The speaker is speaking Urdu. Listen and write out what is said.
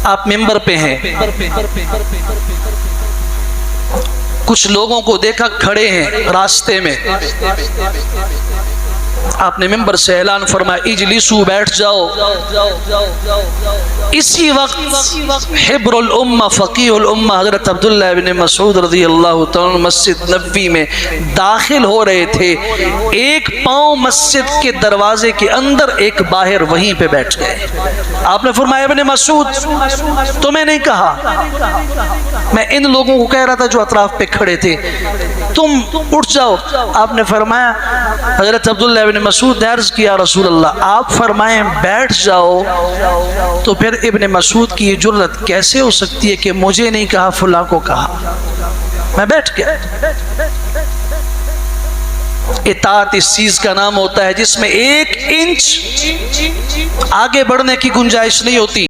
آپ ممبر پہ ہیں، کچھ لوگوں کو دیکھا کھڑے ہیں راستے میں، آپ نے ممبر سے اعلان فرمایا اجلسو، بیٹھ جاؤ۔ اسی وقت حبر الامہ فقیہ الامہ حضرت عبداللہ بن مسعود رضی اللہ تعالیٰ مسجد نبوی میں داخل ہو رہے تھے، ایک پاؤں مسجد کے دروازے کے اندر، ایک باہر، وہیں پہ بیٹھ گئے۔ آپ نے فرمایا ابن مسعود تمہیں نہیں کہا، میں ان لوگوں کو کہہ رہا تھا جو اطراف پہ کھڑے تھے، تم اٹھ جاؤ۔ آپ نے فرمایا، حضرت عبداللہ بن مسعود نے عرض کیا رسول اللہ آپ فرمائیں بیٹھ جاؤ، تو پھر ابن مسعود کی یہ جرأت کیسے ہو سکتی ہے کہ مجھے نہیں کہا فلاں کو کہا؟ میں بیٹھ گیا۔ اطاعت اس چیز کا نام ہوتا ہے جس میں ایک انچ آگے بڑھنے کی گنجائش نہیں ہوتی۔